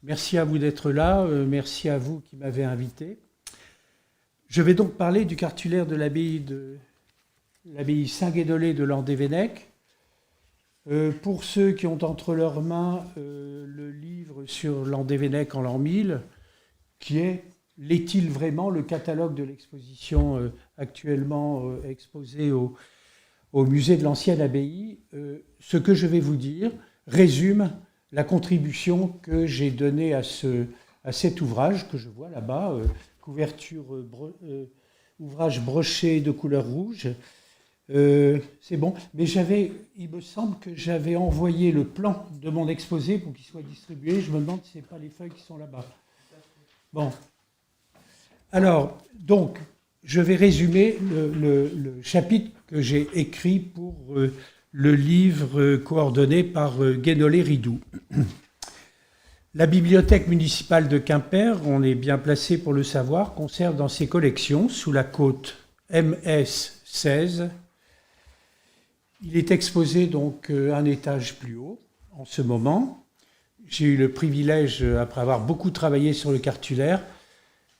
Merci à vous d'être là, merci à vous qui m'avez invité. Je vais donc parler du cartulaire de l'abbaye Saint-Guédolé de Landévennec. Pour ceux qui ont entre leurs mains le livre sur Landévennec en l'an 1000, qui l'est-il vraiment le catalogue de l'exposition actuellement exposée au musée de l'ancienne abbaye, ce que je vais vous dire résume la contribution que j'ai donnée à cet ouvrage que je vois là-bas, couverture, ouvrage broché de couleur rouge. C'est bon, mais il me semble que j'avais envoyé le plan de mon exposé pour qu'il soit distribué. Je me demande si ce n'est pas les feuilles qui sont là-bas. Bon. Alors, donc, je vais résumer le chapitre que j'ai écrit pour le livre coordonné par Guénolé-Ridoux. La bibliothèque municipale de Quimper, on est bien placé pour le savoir, conserve dans ses collections, sous la côte MS 16, il est exposé donc un étage plus haut en ce moment. J'ai eu le privilège, après avoir beaucoup travaillé sur le cartulaire,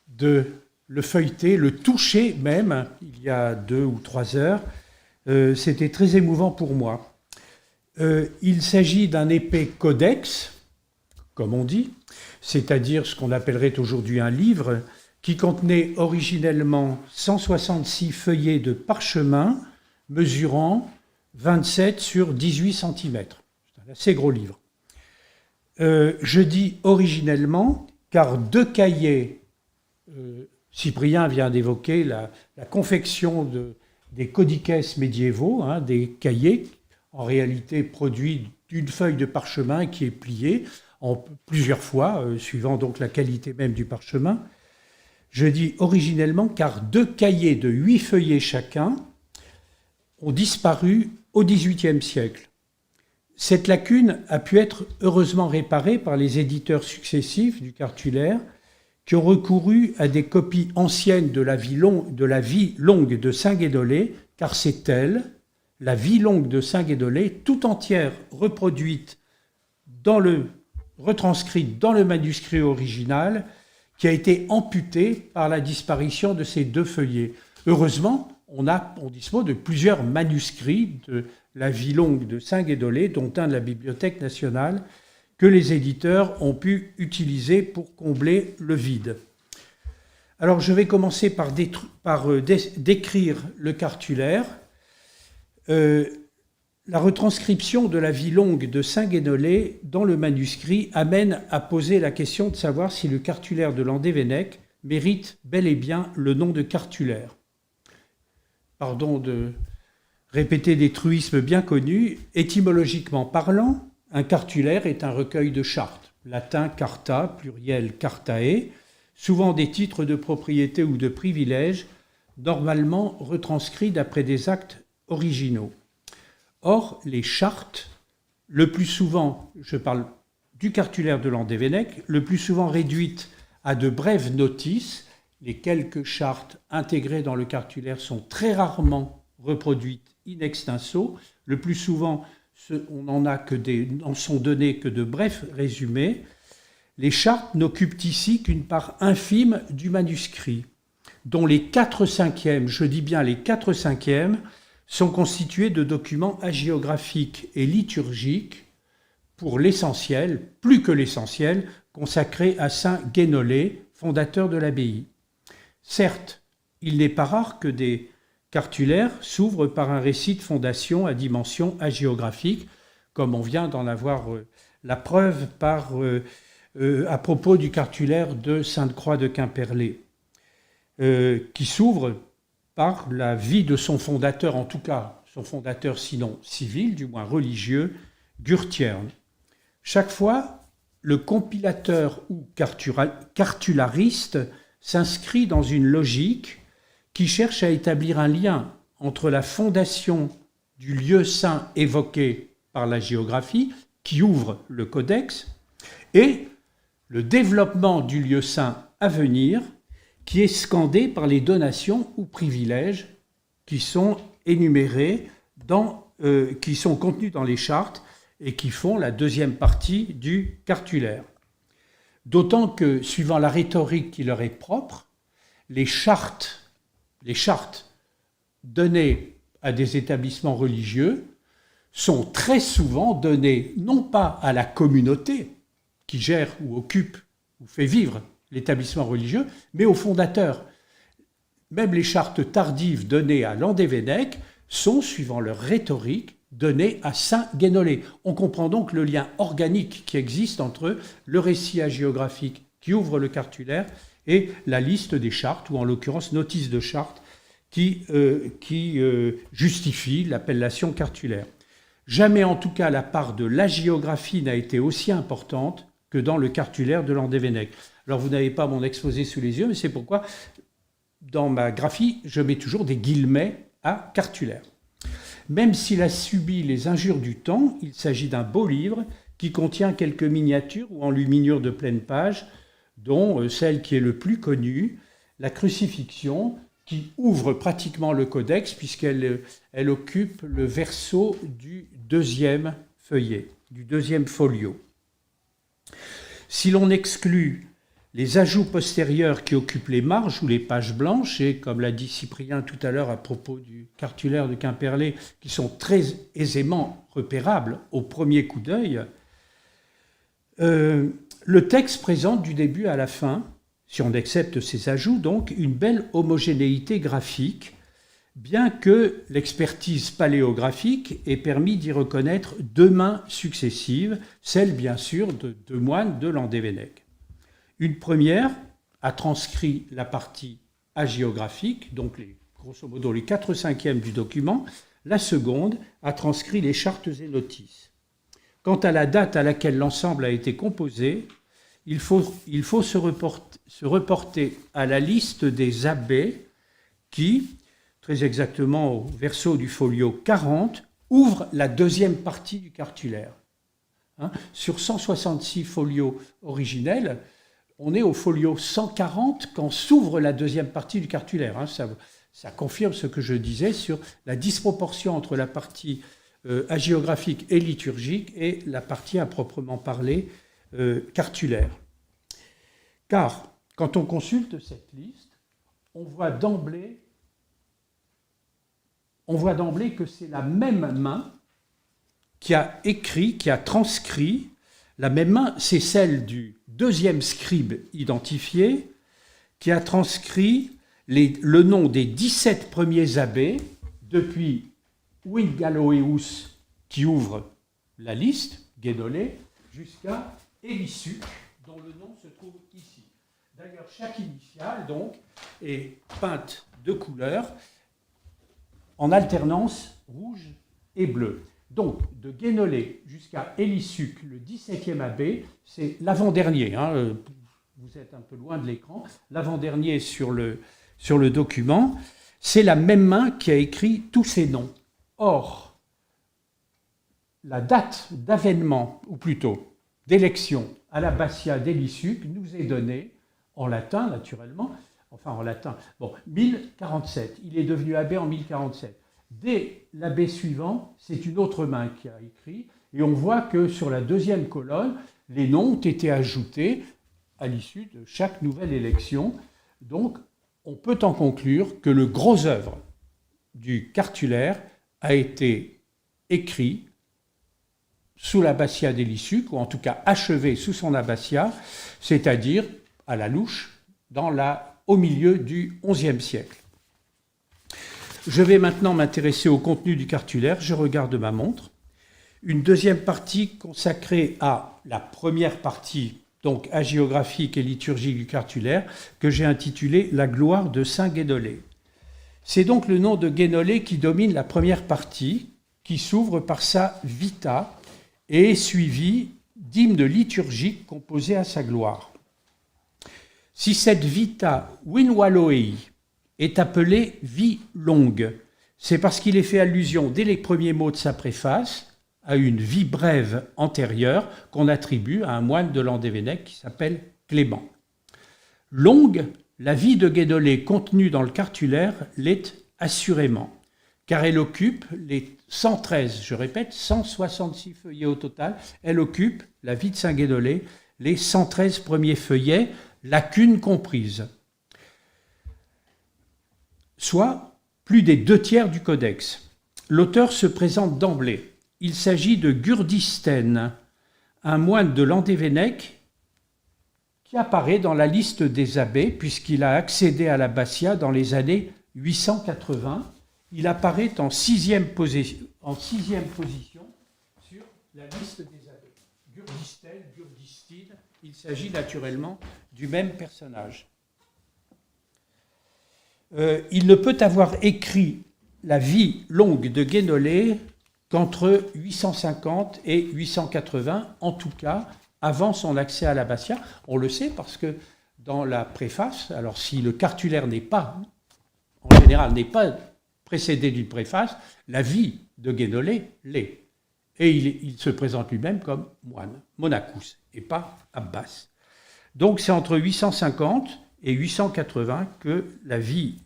de le feuilleter, le toucher même, il y a 2 ou 3 heures. C'était très émouvant pour moi. Il s'agit d'un épais codex, comme on dit, c'est-à-dire ce qu'on appellerait aujourd'hui un livre, qui contenait originellement 166 feuillets de parchemin mesurant 27 sur 18 cm. C'est un assez gros livre. Je dis originellement, car 2 cahiers, Cyprien vient d'évoquer la confection des codices médiévaux, des cahiers, en réalité produits d'une feuille de parchemin qui est pliée en plusieurs fois, suivant donc la qualité même du parchemin. Je dis originellement car 2 cahiers de 8 feuillets chacun ont disparu au XVIIIe siècle. Cette lacune a pu être heureusement réparée par les éditeurs successifs du cartulaire qui ont recouru à des copies anciennes de la vie longue de Saint-Guédolé, car c'est elle, la vie longue de Saint-Guédolé, tout entière reproduite retranscrite dans le manuscrit original, qui a été amputée par la disparition de ces 2 feuillets. Heureusement, on dispose de plusieurs manuscrits de la vie longue de Saint-Guédolé, dont un de la Bibliothèque nationale, que les éditeurs ont pu utiliser pour combler le vide. Alors je vais commencer par décrire le cartulaire. La retranscription de la vie longue de Saint-Guédolé dans le manuscrit amène à poser la question de savoir si le cartulaire de Landévennec mérite bel et bien le nom de cartulaire. Pardon de répéter des truismes bien connus. Étymologiquement parlant, un cartulaire est un recueil de chartes, latin carta, pluriel cartae, souvent des titres de propriété ou de privilèges, normalement retranscrits d'après des actes originaux. Or, les chartes, le plus souvent, je parle du cartulaire de Landévennec, le plus souvent réduites à de brèves notices, les quelques chartes intégrées dans le cartulaire sont très rarement reproduites in extenso, le plus souvent on n'en sont donnés que de brefs résumés. Les chartes n'occupent ici qu'une part infime du manuscrit, dont les 4/5, je dis bien les 4/5, sont constitués de documents hagiographiques et liturgiques, pour l'essentiel, plus que l'essentiel, consacrés à saint Guénolé, fondateur de l'abbaye. Certes, il n'est pas rare que des cartulaires s'ouvrent par un récit de fondation à dimension hagiographique, comme on vient d'en avoir la preuve à propos du cartulaire de Sainte-Croix de Quimperlé, qui s'ouvre par la vie de son fondateur, en tout cas son fondateur sinon civil, du moins religieux, Gurtierne. Chaque fois, le compilateur ou cartulariste s'inscrit dans une logique qui cherche à établir un lien entre la fondation du lieu saint évoqué par la géographie, qui ouvre le codex, et le développement du lieu saint à venir, qui est scandé par les donations ou privilèges qui sont énumérés, qui sont contenus dans les chartes et qui font la deuxième partie du cartulaire. D'autant que, suivant la rhétorique qui leur est propre, les chartes données à des établissements religieux sont très souvent données non pas à la communauté qui gère ou occupe ou fait vivre l'établissement religieux, mais au fondateur. Même les chartes tardives données à Landévennec sont, suivant leur rhétorique, données à Saint Guénolé. On comprend donc le lien organique qui existe entre le récit hagiographique qui ouvre le cartulaire et la liste des chartes, ou en l'occurrence notice de charte, qui justifie l'appellation cartulaire. Jamais en tout cas la part de l'hagiographie n'a été aussi importante que dans le cartulaire de Landévennec. Alors vous n'avez pas mon exposé sous les yeux, mais c'est pourquoi dans ma graphie, je mets toujours des guillemets à cartulaire. Même s'il a subi les injures du temps, il s'agit d'un beau livre qui contient quelques miniatures ou enluminures de pleine page, dont celle qui est le plus connue, la crucifixion, qui ouvre pratiquement le codex puisqu'elle occupe le verso du deuxième feuillet, du deuxième folio. Si l'on exclut les ajouts postérieurs qui occupent les marges ou les pages blanches, et comme l'a dit Cyprien tout à l'heure à propos du cartulaire de Quimperlé, qui sont très aisément repérables au premier coup d'œil, le texte présente du début à la fin, si on accepte ces ajouts, donc une belle homogénéité graphique, bien que l'expertise paléographique ait permis d'y reconnaître deux mains successives, celle bien sûr de deux moines de Landévennec. Une première a transcrit la partie hagiographique, donc grosso modo les 4/5 du document. La seconde a transcrit les chartes et notices. Quant à la date à laquelle l'ensemble a été composé, il faut se reporter à la liste des abbés qui, très exactement au verso du folio 40, ouvre la deuxième partie du cartulaire. Sur 166 folios originels, on est au folio 140 quand s'ouvre la deuxième partie du cartulaire. Ça confirme ce que je disais sur la disproportion entre la partie hagiographique et liturgique et la partie à proprement parler cartulaire. Car quand on consulte cette liste, on voit d'emblée que c'est la même main qui a écrit, qui a transcrit. La même main, c'est celle du deuxième scribe identifié qui a transcrit le nom des 17 premiers abbés depuis Wingaloeus qui ouvre la liste, Guénolé, jusqu'à Hélissuc, dont le nom se trouve ici. D'ailleurs, chaque initiale donc, est peinte de couleur en alternance rouge et bleu. Donc, de Guénolé jusqu'à Hélissuc, le 17e abbé, c'est l'avant-dernier. Vous êtes un peu loin de l'écran. L'avant-dernier sur le document, c'est la même main qui a écrit tous ces noms. Or, la date d'avènement, ou plutôt d'élection à l'abbatiat d'Hélissuc, nous est donnée en latin, naturellement, 1047. Il est devenu abbé en 1047. Dès l'abbé suivant, c'est une autre main qui a écrit, et on voit que sur la deuxième colonne, les noms ont été ajoutés à l'issue de chaque nouvelle élection. Donc, on peut en conclure que le gros œuvre du cartulaire a été écrit sous l'abbatiat d'Hélissuc, ou en tout cas achevé sous son abbatiat, c'est-à-dire à la louche, au milieu du XIe siècle. Je vais maintenant m'intéresser au contenu du cartulaire. Je regarde ma montre. Une deuxième partie consacrée à la première partie, donc hagiographique et liturgique du cartulaire, que j'ai intitulée « La gloire de Saint Guénolé ». C'est donc le nom de Guénolé qui domine la première partie, qui s'ouvre par sa vita et est suivie d'hymnes liturgiques composés à sa gloire. Si cette vita Winwaloei est appelée vie longue, c'est parce qu'il est fait allusion dès les premiers mots de sa préface à une vie brève antérieure qu'on attribue à un moine de Landévennec qui s'appelle Clément. Longue, la vie de Guénolé contenue dans le cartulaire l'est assurément, car elle occupe les 113, je répète, 166 feuillets au total, elle occupe, la vie de Saint Guénolé, les 113 premiers feuillets, lacunes comprises, soit plus des 2/3 du codex. L'auteur se présente d'emblée. Il s'agit de Gurdistène, un moine de Landévennec qui apparaît dans la liste des abbés puisqu'il a accédé à l'abbatiat dans les années 880. Il apparaît en sixième position sur la liste des abbés. Gurdistène, Gurdistine, il s'agit naturellement du même personnage. Il ne peut avoir écrit la vie longue de Guénolé qu'entre 850 et 880, en tout cas avant son accès à l'abbatiat. On le sait parce que dans la préface, alors si le cartulaire n'est pas, en général, n'est pas précédé d'une préface, la vie de Guénolé l'est. Et il se présente lui-même comme moine, monachus, et pas abbas. Donc c'est entre 850 et 880 que la vie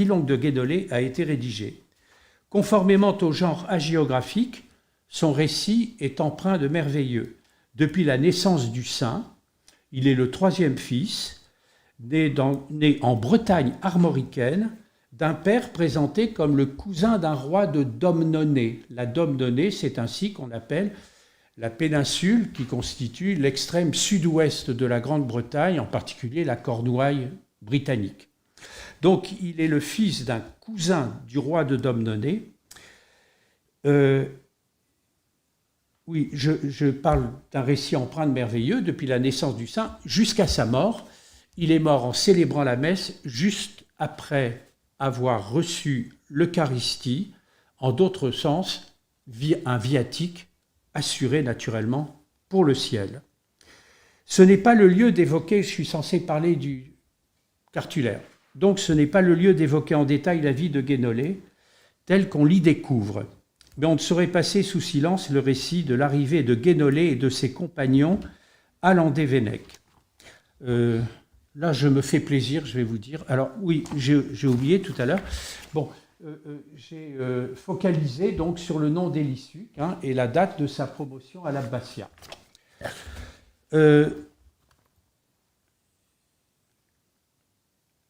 longue de Guénolé a été rédigée. Conformément au genre hagiographique, son récit est empreint de merveilleux. Depuis la naissance du saint, il est le troisième fils, né en Bretagne armoricaine, d'un père présenté comme le cousin d'un roi de Domnonée. La Domnonée, c'est ainsi qu'on appelle la péninsule qui constitue l'extrême sud-ouest de la Grande-Bretagne, en particulier la Cornouaille britannique. Donc il est le fils d'un cousin du roi de Domnonée. Oui, je parle d'un récit empreint de merveilleux depuis la naissance du saint jusqu'à sa mort. Il est mort en célébrant la messe juste après avoir reçu l'Eucharistie, en d'autres sens, un viatique assuré naturellement pour le ciel. Ce n'est pas le lieu d'évoquer, je suis censé parler du cartulaire, donc ce n'est pas le lieu d'évoquer en détail la vie de Guénolé, telle qu'on l'y découvre. Mais on ne saurait passer sous silence le récit de l'arrivée de Guénolé et de ses compagnons à Landévennec. Là, je me fais plaisir, je vais vous dire. Alors oui, j'ai oublié tout à l'heure. Bon, j'ai focalisé donc sur le nom d'Hélissuc et la date de sa promotion à l'abbatiat. On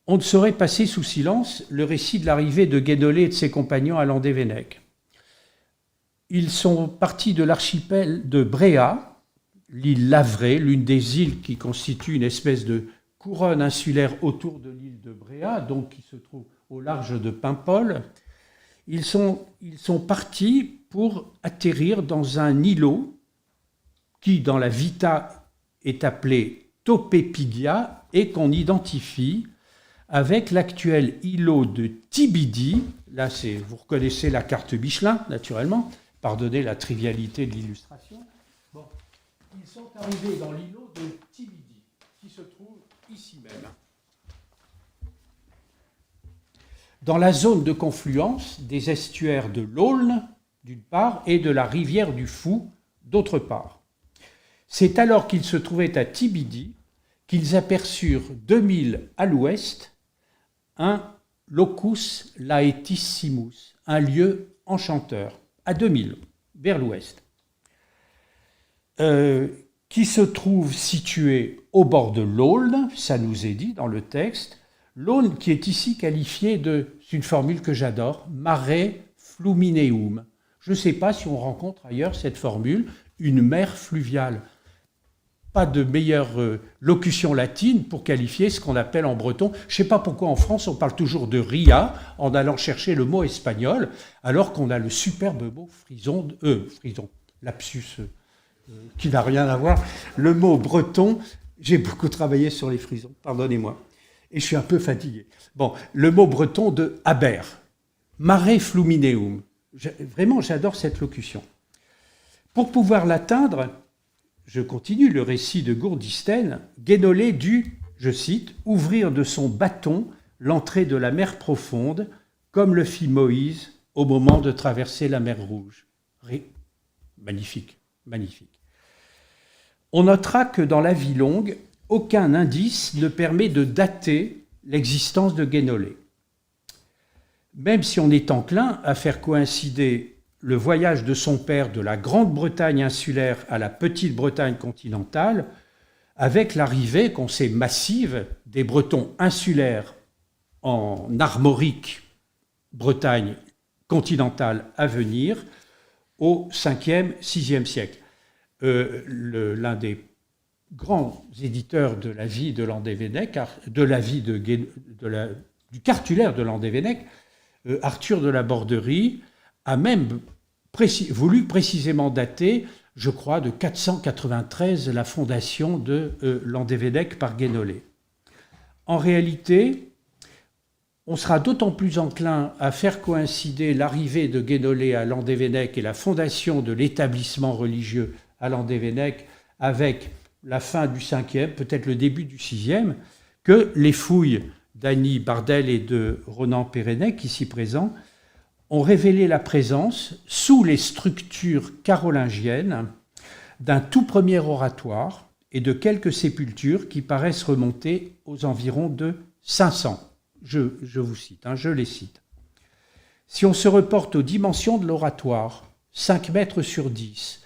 ne saurait passer sous silence le récit de l'arrivée de Guénolé et de ses compagnons à Landévennec. Ils sont partis de l'archipel de Bréa, l'île Lavrée, l'une des îles qui constitue une espèce de couronne insulaire autour de l'île de Bréa, donc qui se trouve au large de Paimpol. Ils sont partis pour atterrir dans un îlot qui, dans la Vita, est appelé Topépigia et qu'on identifie avec l'actuel îlot de Tibidi. Là, vous reconnaissez la carte Michelin, naturellement. Pardonnez la trivialité de l'illustration. Bon, ils sont arrivés dans l'îlot de Tibidi, qui se trouve ici même. Dans la zone de confluence des estuaires de l'Aulne, d'une part, et de la rivière du Fou, d'autre part. C'est alors qu'ils se trouvaient à Tibidi qu'ils aperçurent 2000 à l'ouest un locus laetissimus, un lieu enchanteur, à 2000, vers l'ouest, qui se trouve situé au bord de l'Aulne, ça nous est dit dans le texte, l'Aulne qui est ici qualifiée c'est une formule que j'adore, mare flumineum. Je ne sais pas si on rencontre ailleurs cette formule, une mer fluviale. Pas de meilleure locution latine pour qualifier ce qu'on appelle en breton. Je ne sais pas pourquoi en France on parle toujours de ria en allant chercher le mot espagnol, alors qu'on a le superbe mot frison, lapsus, qui n'a rien à voir. Le mot breton, j'ai beaucoup travaillé sur les frisons, pardonnez-moi, et je suis un peu fatigué. Bon, le mot breton de haber, mare flumineum. Vraiment, j'adore cette locution. Pour pouvoir l'atteindre, je continue le récit de Gurdistène, Guénolé dut, je cite, « ouvrir de son bâton l'entrée de la mer profonde, comme le fit Moïse au moment de traverser la mer Rouge. » Magnifique, magnifique. On notera que dans la vie longue, aucun indice ne permet de dater l'existence de Guénolé. Même si on est enclin à faire coïncider le voyage de son père de la Grande-Bretagne insulaire à la Petite-Bretagne continentale, avec l'arrivée, qu'on sait massive, des Bretons insulaires en armorique Bretagne continentale à venir au 5e, 6e siècle. L'un des grands éditeurs de la vie de Landévennec, du cartulaire de Landévennec, Arthur de la Borderie, a même voulu précisément dater, je crois, de 493 la fondation de Landévennec par Guénolé. En réalité, on sera d'autant plus enclin à faire coïncider l'arrivée de Guénolé à Landévennec et la fondation de l'établissement religieux à Landévennec avec la fin du 5e, peut-être le début du 6e, que les fouilles d'Annie Bardel et de Ronan Pérenec, ici présents, ont révélé la présence, sous les structures carolingiennes, d'un tout premier oratoire et de quelques sépultures qui paraissent remonter aux environs de 500. Je vous cite, je les cite. Si on se reporte aux dimensions de l'oratoire, 5 mètres sur 10,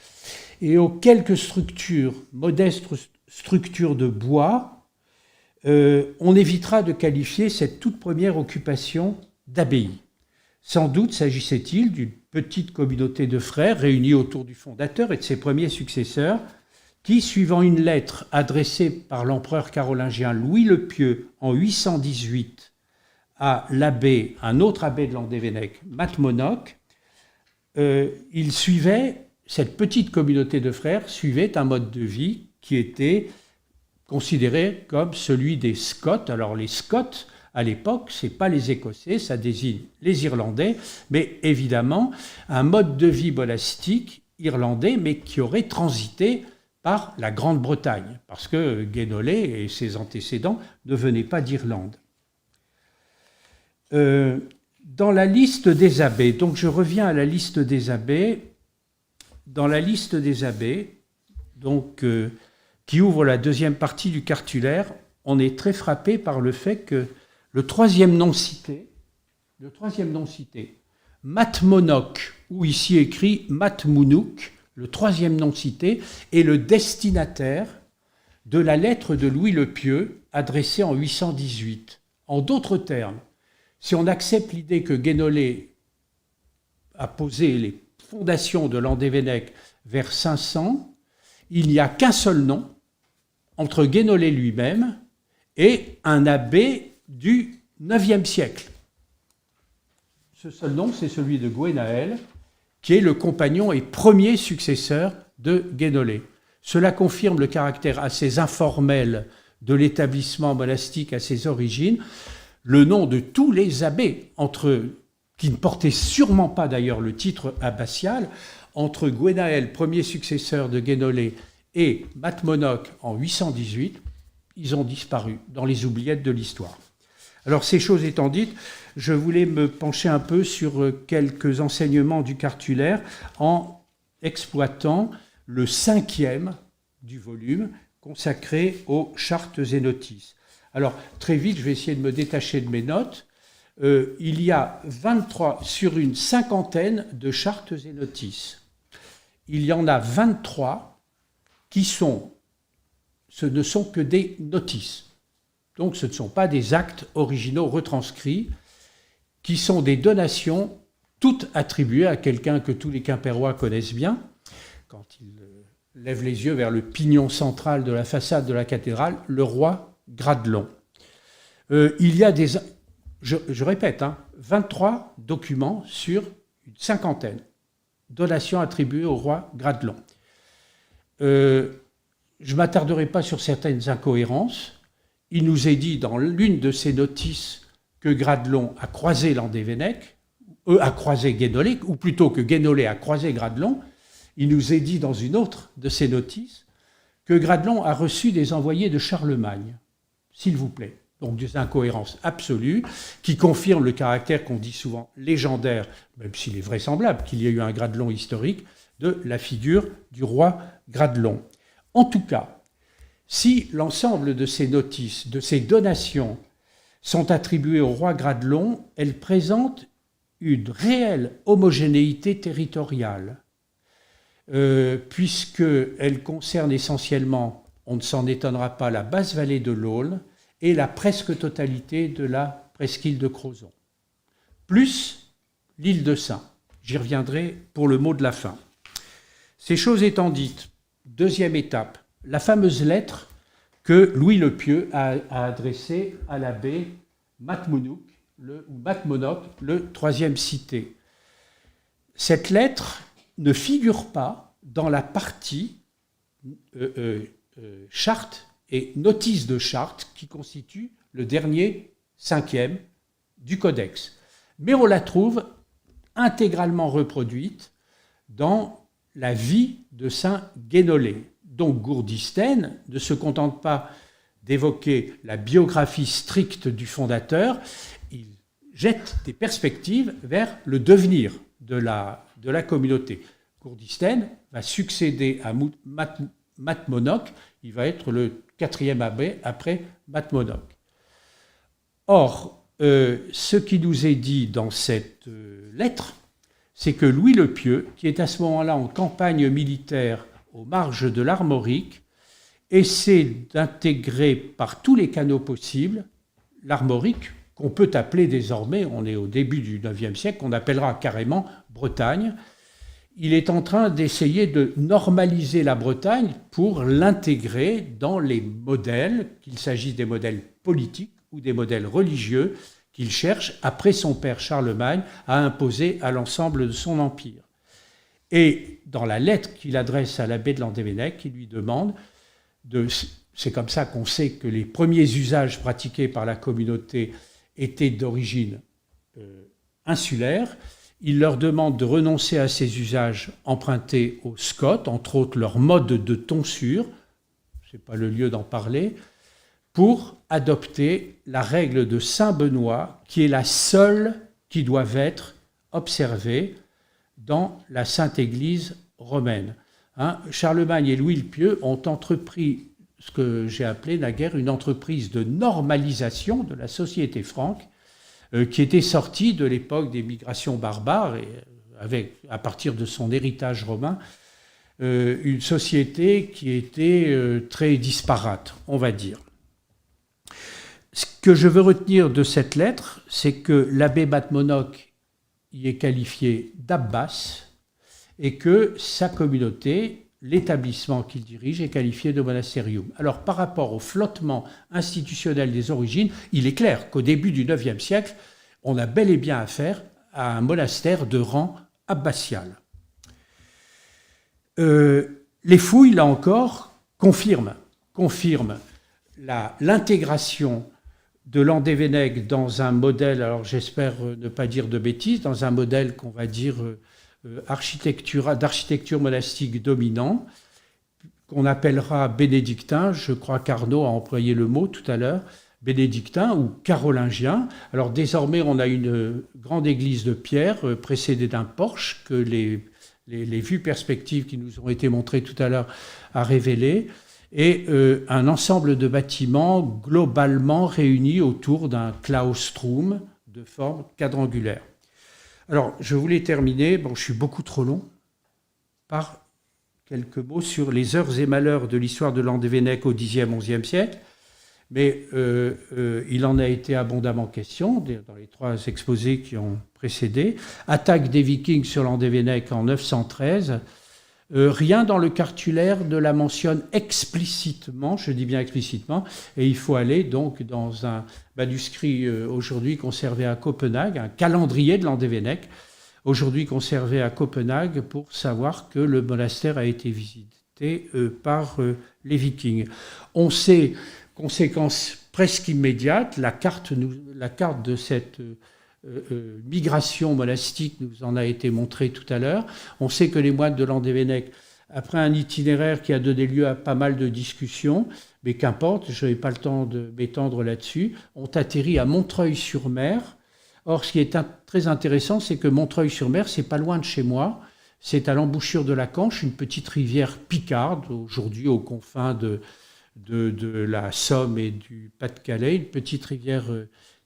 et aux quelques structures, modestes structures de bois, on évitera de qualifier cette toute première occupation d'abbaye. Sans doute s'agissait-il d'une petite communauté de frères réunis autour du fondateur et de ses premiers successeurs qui, suivant une lettre adressée par l'empereur carolingien Louis le Pieux en 818 à l'abbé, un autre abbé de Landévennec, Matmonoc, cette petite communauté de frères suivait un mode de vie qui était considéré comme celui des Scots. Alors les Scots, à l'époque, ce n'est pas les Écossais, ça désigne les Irlandais, mais évidemment un mode de vie monastique irlandais, mais qui aurait transité par la Grande-Bretagne, parce que Guénolé et ses antécédents ne venaient pas d'Irlande. Dans la liste des abbés, donc je reviens à la liste des abbés, dans la liste des abbés, donc, qui ouvre la deuxième partie du cartulaire, on est très frappé par le fait que le troisième nom cité, Matmonoc, ou ici écrit Matmounouk, le troisième nom cité, est le destinataire de la lettre de Louis le Pieux adressée en 818. En d'autres termes, si on accepte l'idée que Guénolé a posé les fondations de Landévennec vers 500, il n'y a qu'un seul nom entre Guénolé lui-même et un abbé du IXe siècle. Ce seul nom, c'est celui de Gwenaël, qui est le compagnon et premier successeur de Guénolé. Cela confirme le caractère assez informel de l'établissement monastique à ses origines. Le nom de tous les abbés, qui ne portaient sûrement pas d'ailleurs le titre abbatial, entre Gwenaël, premier successeur de Guénolé, et Matmonoc en 818, ils ont disparu dans les oubliettes de l'histoire. Alors ces choses étant dites, je voulais me pencher un peu sur quelques enseignements du cartulaire en exploitant le 5e du volume consacré aux chartes et notices. Alors très vite, je vais essayer de me détacher de mes notes. Il y a 23 sur une cinquantaine de chartes et notices. Il y en a 23 ce ne sont que des notices. Donc ce ne sont pas des actes originaux retranscrits, qui sont des donations toutes attribuées à quelqu'un que tous les Quimpérois connaissent bien. Quand ils lèvent les yeux vers le pignon central de la façade de la cathédrale, le roi Gradelon. Il y a je répète, 23 documents sur une cinquantaine. Donations attribuées au roi Gradelon. Je ne m'attarderai pas sur certaines incohérences. Il nous est dit dans l'une de ces notices que Gradelon a croisé Landévennec, a croisé Guénolé, ou plutôt que Guénolé a croisé Gradelon. Il nous est dit dans une autre de ces notices que Gradelon a reçu des envoyés de Charlemagne, s'il vous plaît. Donc des incohérences absolues qui confirment le caractère qu'on dit souvent légendaire, même s'il est vraisemblable qu'il y ait eu un Gradelon historique, de la figure du roi Gradelon. En tout cas, si l'ensemble de ces notices, de ces donations, sont attribuées au roi Gradelon, elles présentent une réelle homogénéité territoriale, puisqu'elle concerne essentiellement, on ne s'en étonnera pas, la basse vallée de l'Aulne et la presque totalité de la presqu'île de Crozon, plus l'île de Sein. J'y reviendrai pour le mot de la fin. Ces choses étant dites, deuxième étape, la fameuse lettre que Louis le Pieux a adressée à l'abbé Matmonoc, le troisième cité. Cette lettre ne figure pas dans la partie charte et notice de charte qui constitue le dernier cinquième du codex. Mais on la trouve intégralement reproduite dans la vie de saint Guénolé. Donc Gourdisthène ne se contente pas d'évoquer la biographie stricte du fondateur, il jette des perspectives vers le devenir de la communauté. Gourdisthène va succéder à Matmonoc, il va être le 4e abbé après Matmonoc. Or, ce qui nous est dit dans cette lettre, c'est que Louis le Pieux, qui est à ce moment-là en campagne militaire aux marges de l'Armorique, essaie d'intégrer par tous les canaux possibles l'Armorique, qu'on peut appeler désormais, on est au début du IXe siècle, qu'on appellera carrément Bretagne. Il est en train d'essayer de normaliser la Bretagne pour l'intégrer dans les modèles, qu'il s'agisse des modèles politiques ou des modèles religieux, qu'il cherche, après son père Charlemagne, à imposer à l'ensemble de son empire. Et dans la lettre qu'il adresse à l'abbé de Landévennec, il lui demande, c'est comme ça qu'on sait que les premiers usages pratiqués par la communauté étaient d'origine insulaire, il leur demande de renoncer à ces usages empruntés aux Scots, entre autres leur mode de tonsure, ce n'est pas le lieu d'en parler, pour adopter la règle de Saint-Benoît, qui est la seule qui doit être observée dans la Sainte Église romaine. Charlemagne et Louis le Pieux ont entrepris ce que j'ai appelé naguère une entreprise de normalisation de la société franque, qui était sortie de l'époque des migrations barbares, et avec, à partir de son héritage romain, une société qui était très disparate, on va dire. Ce que je veux retenir de cette lettre, c'est que l'abbé Matmonoc y est qualifié d'abbas et que sa communauté, l'établissement qu'il dirige, est qualifié de monastérium. Alors, par rapport au flottement institutionnel des origines, il est clair qu'au début du IXe siècle, on a bel et bien affaire à un monastère de rang abbatial. Les fouilles, là encore, confirment l'intégration de Landévennec dans un modèle, alors j'espère ne pas dire de bêtises, dans un modèle qu'on va dire d'architecture monastique dominant, qu'on appellera bénédictin, je crois qu'Arnaud a employé le mot tout à l'heure, bénédictin ou carolingien. Alors désormais, on a une grande église de pierre précédée d'un porche que les vues perspectives qui nous ont été montrées tout à l'heure a révélé, et un ensemble de bâtiments globalement réunis autour d'un claustrum de forme quadrangulaire. Alors, je voulais terminer, je suis beaucoup trop long, par quelques mots sur les heures et malheurs de l'histoire de Landévennec au Xe, XIe siècle, mais il en a été abondamment question dans les 3 exposés qui ont précédé. Attaque des Vikings sur Landévennec en 913, rien dans le cartulaire ne la mentionne explicitement, je dis bien explicitement, et il faut aller donc dans un manuscrit aujourd'hui conservé à Copenhague, un calendrier de Landévennec, aujourd'hui conservé à Copenhague, pour savoir que le monastère a été visité par les Vikings. On sait, conséquence presque immédiate, la carte de cette migration monastique nous en a été montrée tout à l'heure. On sait que les moines de Landévennec, après un itinéraire qui a donné lieu à pas mal de discussions, mais qu'importe, je n'ai pas le temps de m'étendre là-dessus, ont atterri à Montreuil-sur-Mer. Or, ce qui est très intéressant, c'est que Montreuil-sur-Mer, c'est pas loin de chez moi, c'est à l'embouchure de la Canche, une petite rivière picarde, aujourd'hui aux confins de la Somme et du Pas-de-Calais, une petite rivière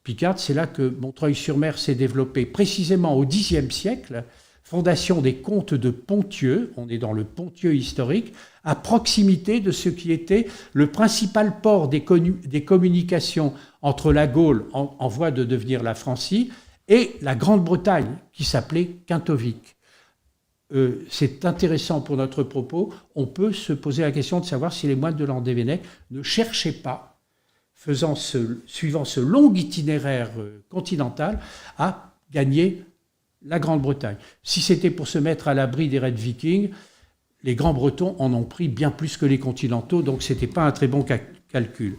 picarde. C'est là que Montreuil-sur-Mer s'est développé, précisément au Xe siècle, fondation des comtes de Ponthieu, on est dans le Ponthieu historique, à proximité de ce qui était le principal port des communications entre la Gaule, en voie de devenir la Francie, et la Grande-Bretagne, qui s'appelait Quintovic. C'est intéressant pour notre propos. On peut se poser la question de savoir si les moines de Landévennec ne cherchaient pas, suivant ce long itinéraire continental, à gagner la Grande-Bretagne. Si c'était pour se mettre à l'abri des raids vikings, les Grands-Bretons en ont pris bien plus que les Continentaux, donc ce n'était pas un très bon calcul.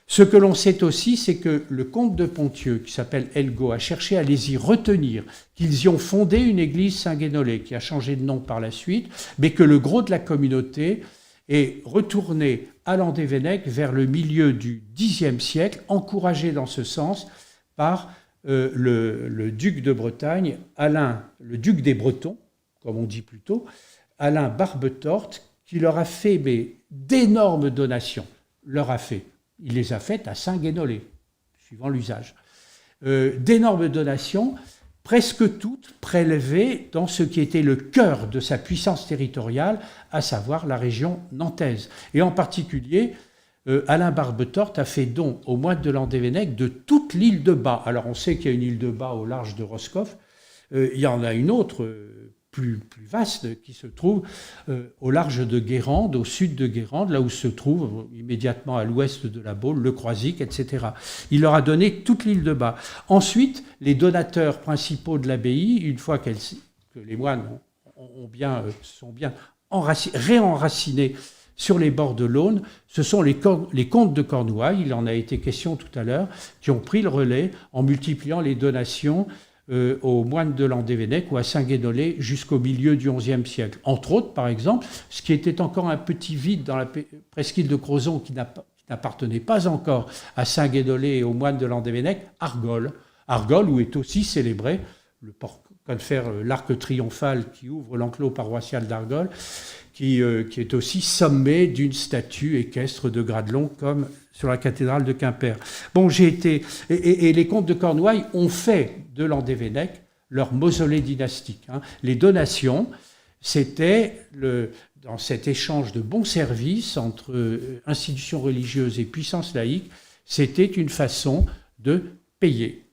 Ce que l'on sait aussi, c'est que le comte de Ponthieu, qui s'appelle Elgo, a cherché à les y retenir, qu'ils y ont fondé une église Saint-Guénolé, qui a changé de nom par la suite, mais que le gros de la communauté est retourné à Landévennec vers le milieu du Xe siècle, encouragé dans ce sens par le duc de Bretagne, le duc des Bretons, comme on dit plutôt, Alain Barbetorte, qui leur a fait d'énormes donations. Il les a faites à Saint-Guénolé, suivant l'usage. D'énormes donations, presque toutes prélevées dans ce qui était le cœur de sa puissance territoriale, à savoir la région nantaise. Et en particulier, Alain Barbetorte a fait don aux moines de Landévennec de toute l'île de Bas. Alors on sait qu'il y a une île de Bas au large de Roscoff. Il y en a une autre plus vaste qui se trouve au large de Guérande, au sud de Guérande, là où se trouve immédiatement à l'ouest de la Baule, le Croisic, etc. Il leur a donné toute l'île de Bas. Ensuite, les donateurs principaux de l'abbaye, une fois que les moines sont bien réenracinés sur les bords de l'Aune, ce sont les comtes de Cornouailles, il en a été question tout à l'heure, qui ont pris le relais en multipliant les donations aux moines de Landévennec ou à Saint-Guénolé jusqu'au milieu du XIe siècle. Entre autres, par exemple, ce qui était encore un petit vide dans la presqu'île de Crozon qui n'appartenait pas encore à Saint-Guénolé et aux moines de Landévennec, Argol. Argol, où est aussi célébré le l'arc triomphal qui ouvre l'enclos paroissial d'Argol, qui est aussi sommé d'une statue équestre de Gradelon, comme sur la cathédrale de Quimper. Bon, et les comtes de Cornouailles ont fait de Landévennec leur mausolée dynastique. Les donations, c'était dans cet échange de bons services entre institutions religieuses et puissance laïque, c'était une façon de payer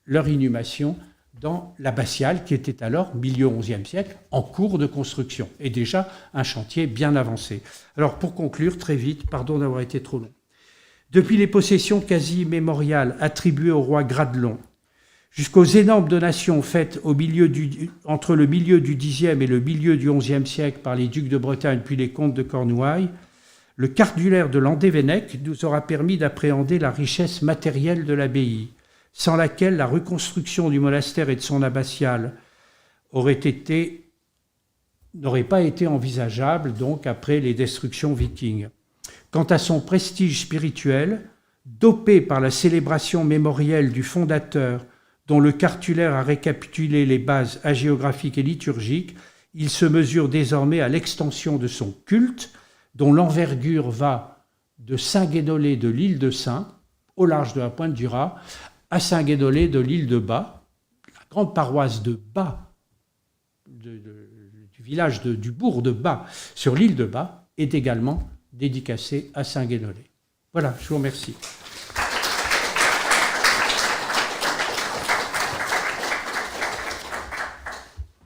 leur inhumation dans l'abbatiale qui était alors, milieu XIe siècle, en cours de construction, et déjà un chantier bien avancé. Alors pour conclure, très vite, pardon d'avoir été trop long. Depuis les possessions quasi mémoriales attribuées au roi Gradelon, jusqu'aux énormes donations faites entre le milieu du Xe et le milieu du XIe siècle par les ducs de Bretagne puis les comtes de Cornouailles, le cartulaire de Landévennec nous aura permis d'appréhender la richesse matérielle de l'abbaye, sans laquelle la reconstruction du monastère et de son abbatiale n'aurait pas été envisageable donc après les destructions vikings. Quant à son prestige spirituel, dopé par la célébration mémorielle du fondateur, dont le cartulaire a récapitulé les bases hagiographiques et liturgiques, il se mesure désormais à l'extension de son culte, dont l'envergure va de Saint-Guénolé de l'île de Saint, au large de la pointe du Raz, à Saint-Guénolé de l'île de Bas, la grande paroisse de Bas, du village du bourg de Bas, sur l'île de Bas, est également dédicacée à Saint-Guénolé. Voilà, je vous remercie.